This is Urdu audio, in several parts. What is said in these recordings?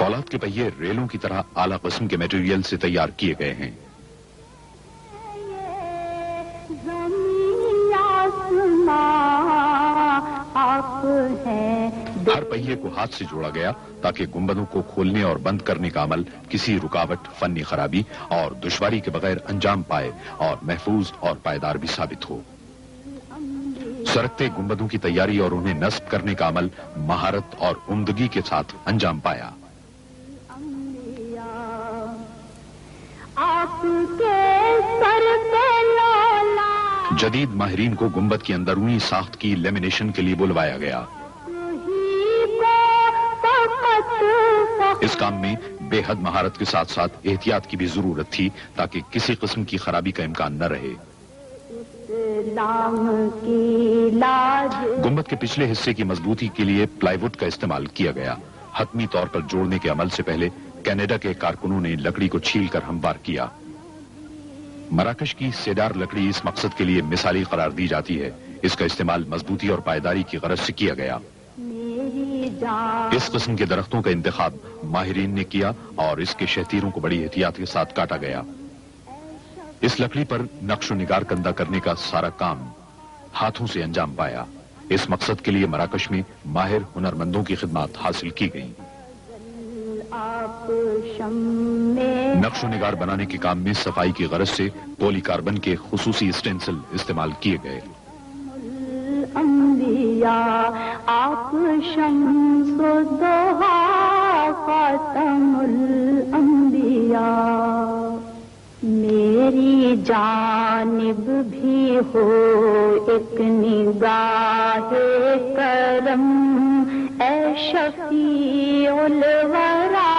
فولاد کے پہیے ریلوں کی طرح اعلیٰ قسم کے میٹیریل سے تیار کیے گئے ہیں۔ ہر پہیے کو ہاتھ سے جوڑا گیا تاکہ گنبدوں کو کھولنے اور بند کرنے کا عمل کسی رکاوٹ، فنی خرابی اور دشواری کے بغیر انجام پائے اور محفوظ اور پائیدار بھی ثابت ہو۔ سرکتے گنبدوں کی تیاری اور انہیں نصب کرنے کا عمل مہارت اور عمدگی کے ساتھ انجام پایا۔ جدید ماہرین کو گنبد کی اندرونی ساخت کی لیمینیشن کے لیے بلوایا گیا۔ اس کام میں بے حد مہارت کے ساتھ ساتھ احتیاط کی بھی ضرورت تھی تاکہ کسی قسم کی خرابی کا امکان نہ رہے۔ گنبد کے پچھلے حصے کی مضبوطی کے لیے پلائی ووڈ کا استعمال کیا گیا۔ حتمی طور پر جوڑنے کے عمل سے پہلے کینیڈا کے کارکنوں نے لکڑی کو چھیل کر ہموار کیا۔ مراکش کی سیڈار لکڑی اس مقصد کے لیے مثالی قرار دی جاتی ہے۔ اس کا استعمال مضبوطی اور پائیداری کی غرض سے کیا گیا۔ اس قسم کے درختوں کا انتخاب ماہرین نے کیا اور اس کے شہتیروں کو بڑی احتیاط کے ساتھ کاٹا گیا۔ اس لکڑی پر نقش و نگار کندہ کرنے کا سارا کام ہاتھوں سے انجام پایا۔ اس مقصد کے لیے مراکش میں ماہر ہنرمندوں کی خدمات حاصل کی گئیں۔ نقش و نگار بنانے کے کام میں صفائی کی غرض سے پولی کاربن کے خصوصی اسٹینسل استعمال کیے گئے۔ آپ شمس الضحیٰ خاتم الانبیاء، میری جانب بھی ہو ایک نگاہ کرم، اے شفیع الورا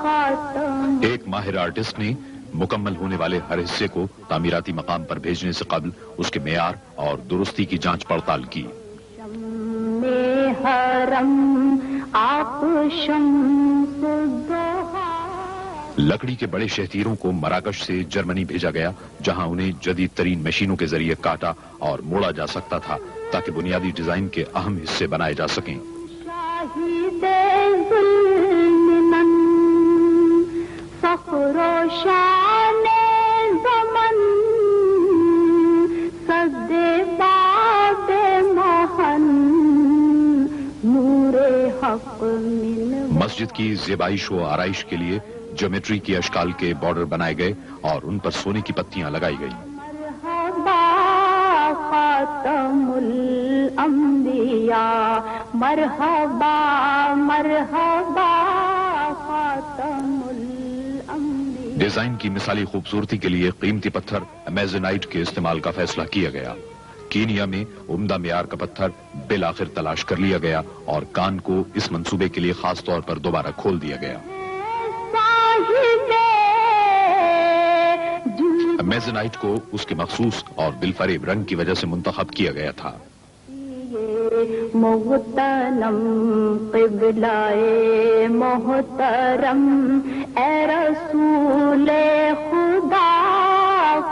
خاتم۔ ایک ماہر آرٹسٹ نے مکمل ہونے والے ہر حصے کو تعمیراتی مقام پر بھیجنے سے قبل اس کے معیار اور درستی کی جانچ پڑتال کی۔ لکڑی کے بڑے شہتیروں کو مراکش سے جرمنی بھیجا گیا، جہاں انہیں جدید ترین مشینوں کے ذریعے کاٹا اور موڑا جا سکتا تھا تاکہ بنیادی ڈیزائن کے اہم حصے بنائے جا سکیں۔ مسجد کی زیبائش و آرائش کے لیے جیومیٹری کی اشکال کے بارڈر بنائے گئے اور ان پر سونے کی پتیاں لگائی گئیں۔ خاتم الانبیاء، مرحبا مرحبا خاتم الانبیاء۔ ڈیزائن کی مثالی خوبصورتی کے لیے قیمتی پتھر امیزونائٹ کے استعمال کا فیصلہ کیا گیا۔ کینیا میں عمدہ معیار کا پتھر بالآخر تلاش کر لیا گیا اور کان کو اس منصوبے کے لیے خاص طور پر دوبارہ کھول دیا گیا۔ میزنائٹ کو اس کے مخصوص اور بالفریب رنگ کی وجہ سے منتخب کیا گیا تھا۔ محترم قبلہ محترم، اے رسول خدا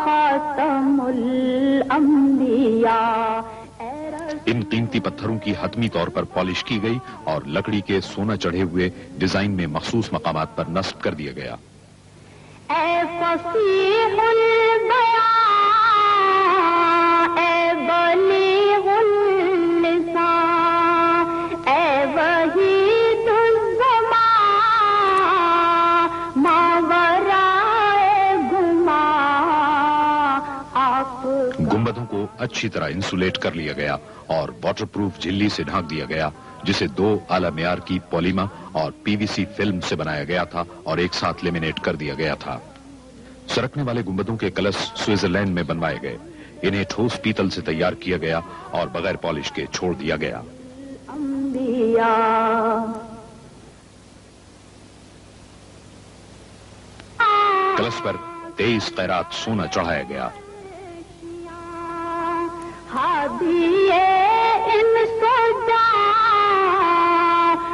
خاتم الانبیاء۔ ان قیمتی پتھروں کی حتمی طور پر پالش کی گئی اور لکڑی کے سونا چڑھے ہوئے ڈیزائن میں مخصوص مقامات پر نصب کر دیا گیا۔ اے فصیح البیاں، اے بلیغ اللسان، اے وحید الزمان، ماورائے گمان۔ آپ گنبدوں کو اچھی طرح انسولیٹ کر لیا گیا اور واٹر پروف جھلی سے ڈھانک دیا گیا، جسے 2 اعلی معیار کی پولیما اور پی وی سی فلم سے بنایا گیا تھا اور ایک ساتھ لیمینیٹ کر دیا گیا تھا۔ سرکنے والے گنبدوں کے کلش سوئٹزرلینڈ میں بنوائے گئے۔ انہیں ٹھوس پیتل سے تیار کیا گیا اور بغیر پالش کے چھوڑ دیا گیا۔ کلش پر 23 قیرات سونا چڑھایا گیا۔ ہادیے ان سجا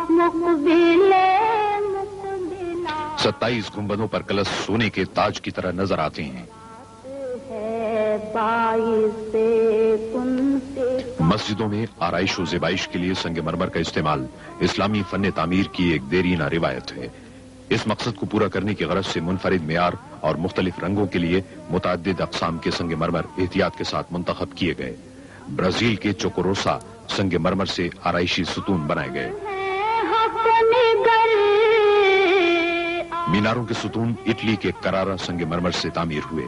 مقبلے 27 گنبدوں پر کلش سونے کے تاج کی طرح نظر آتے ہیں۔ مسجدوں میں آرائش و زیبائش کے لیے سنگ مرمر کا استعمال اسلامی فن تعمیر کی ایک دیرینہ روایت ہے۔ اس مقصد کو پورا کرنے کی غرض سے منفرد معیار اور مختلف رنگوں کے لیے متعدد اقسام کے سنگ مرمر احتیاط کے ساتھ منتخب کیے گئے۔ برازیل کے چوکوروسا سنگ مرمر سے آرائشی ستون بنائے گئے۔ میناروں کے ستون اٹلی کے کرارا سنگ مرمر سے تعمیر ہوئے۔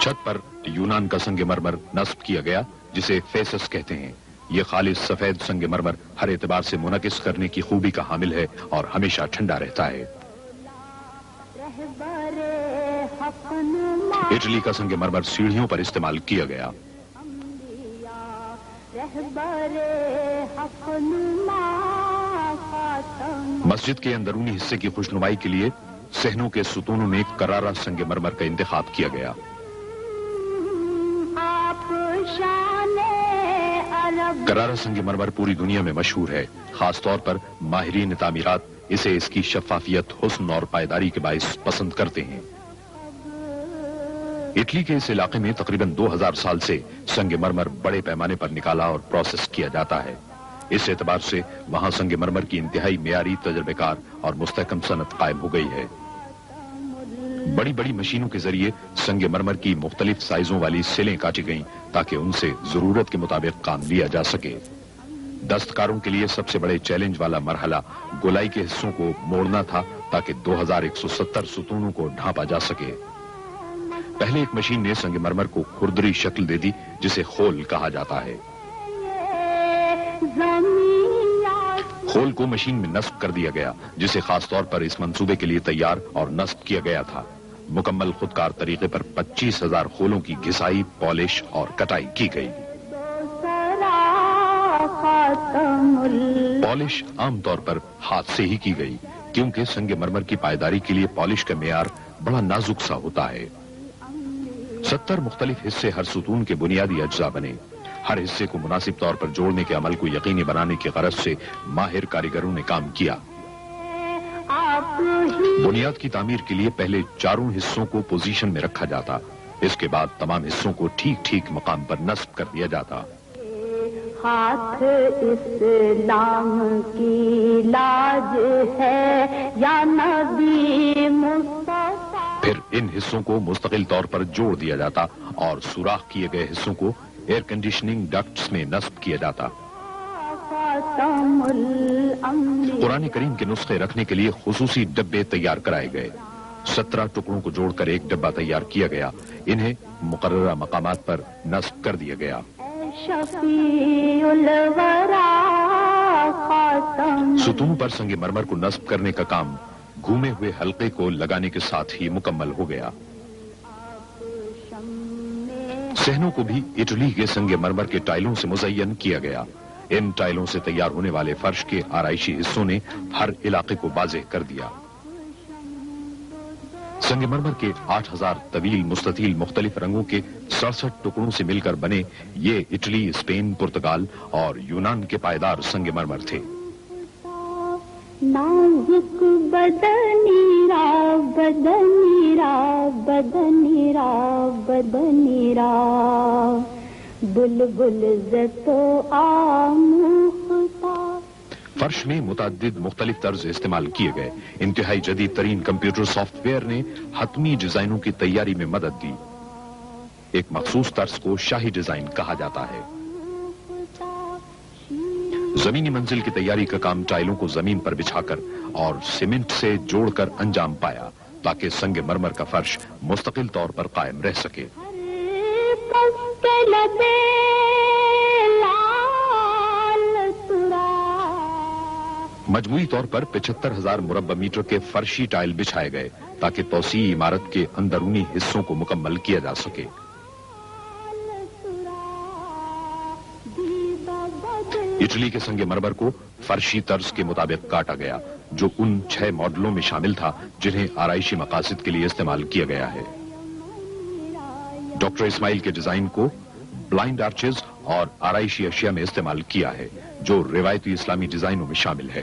چھت پر یونان کا سنگ مرمر نصب کیا گیا جسے فیسس کہتے ہیں۔ یہ خالص سفید سنگ مرمر ہر اعتبار سے منعکس کرنے کی خوبی کا حامل ہے اور ہمیشہ ٹھنڈا رہتا ہے۔ اٹلی کا سنگ مرمر سیڑھیوں پر استعمال کیا گیا۔ مسجد کے اندرونی حصے کی خوشنمائی کے لیے صحنوں کے ستونوں میں کرارا سنگ مرمر کا انتخاب کیا گیا۔ کرارا سنگ مرمر پوری دنیا میں مشہور ہے، خاص طور پر ماہرین تعمیرات اسے اس کی شفافیت، حسن اور پائیداری کے باعث پسند کرتے ہیں۔ اٹلی کے اس علاقے میں تقریباً 2000 سال سے سنگ مرمر بڑے پیمانے پر نکالا اور پروسیس کیا جاتا ہے۔ اس اعتبار سے وہاں سنگ مرمر کی انتہائی معیاری، تجربے کار اور مستحکم صنعت قائم ہو گئی ہے۔ بڑی بڑی مشینوں کے ذریعے سنگ مرمر کی مختلف سائزوں والی سلیں کاٹی گئیں تاکہ ان سے ضرورت کے مطابق کام لیا جا سکے۔ دستکاروں کے لیے سب سے بڑے چیلنج والا مرحلہ گولائی کے حصوں کو موڑنا تھا تاکہ 2170 ستونوں کو ڈھانپا جا سکے۔ پہلے ایک مشین نے سنگ مرمر کو کھردری شکل دے دی جسے خول کہا جاتا ہے۔ خول کو مشین میں نصب کر دیا گیا جسے خاص طور پر اس منصوبے کے لیے تیار اور نصب کیا گیا تھا۔ مکمل خودکار طریقے پر 25,000 خولوں کی گھسائی، پالش اور کٹائی کی گئی۔ پالش عام طور پر ہاتھ سے ہی کی گئی کیونکہ سنگ مرمر کی پائیداری کے لیے پالش کا معیار بڑا نازک سا ہوتا ہے۔ 70 مختلف حصے ہر ستون کے بنیادی اجزاء بنے۔ ہر حصے کو مناسب طور پر جوڑنے کے عمل کو یقینی بنانے کی غرض سے ماہر کاریگروں نے کام کیا۔ بنیاد کی تعمیر کے لیے پہلے چاروں حصوں کو پوزیشن میں رکھا جاتا، اس کے بعد تمام حصوں کو ٹھیک ٹھیک مقام پر نصب کر دیا جاتا۔ ہاتھ اسلام کی لاج ہے یا نبی مصطفیٰ۔ پھر ان حصوں کو مستقل طور پر جوڑ دیا جاتا اور سوراخ کیے گئے حصوں کو ایئر کنڈیشننگ ڈکٹس میں نصب کیا جاتا۔ قرآن کریم کے نسخے رکھنے کے لیے خصوصی ڈبے تیار کرائے گئے۔ 17 ٹکڑوں کو جوڑ کر ایک ڈبہ تیار کیا گیا، انہیں مقررہ مقامات پر نصب کر دیا گیا۔ ستون پر سنگ مرمر کو نصب کرنے کا کام گھومے ہوئے حلقے کو لگانے کے ساتھ ہی مکمل ہو گیا۔ صحنوں کو بھی اٹلی کے سنگ مرمر کے ٹائلوں سے مزین کیا گیا۔ ان ٹائلوں سے تیار ہونے والے فرش کے آرائشی حصوں نے ہر علاقے کو واضح کر دیا۔ سنگ مرمر کے 8000 طویل مستطیل مختلف رنگوں کے 67 ٹکڑوں سے مل کر بنے یہ اٹلی، اسپین، پرتگال اور یونان کے پائیدار سنگ مرمر تھے۔ نازک بدنیرا بدنیرا بدنیرا بدنیرا بلبل زتو آموختا۔ فرش میں متعدد مختلف طرز استعمال کیے گئے۔ انتہائی جدید ترین کمپیوٹر سافٹ ویئر نے حتمی ڈیزائنوں کی تیاری میں مدد دی۔ ایک مخصوص طرز کو شاہی ڈیزائن کہا جاتا ہے۔ زمینی منزل کی تیاری کا کام ٹائلوں کو زمین پر بچھا کر اور سیمنٹ سے جوڑ کر انجام پایا تاکہ سنگ مرمر کا فرش مستقل طور پر قائم رہ سکے۔ مجموعی طور پر 75,000 مربع میٹر کے فرشی ٹائل بچھائے گئے تاکہ توسیعی عمارت کے اندرونی حصوں کو مکمل کیا جا سکے۔ اٹلی کے سنگ مرمر کو فرشی طرز کے مطابق کاٹا گیا جو ان 6 ماڈلوں میں شامل تھا جنہیں آرائشی مقاصد کے لیے استعمال کیا گیا ہے۔ ڈاکٹر اسماعیل کے ڈیزائن کو بلائنڈ آرچز اور آرائشی اشیاء میں استعمال کیا ہے جو روایتی اسلامی ڈیزائنوں میں شامل ہے۔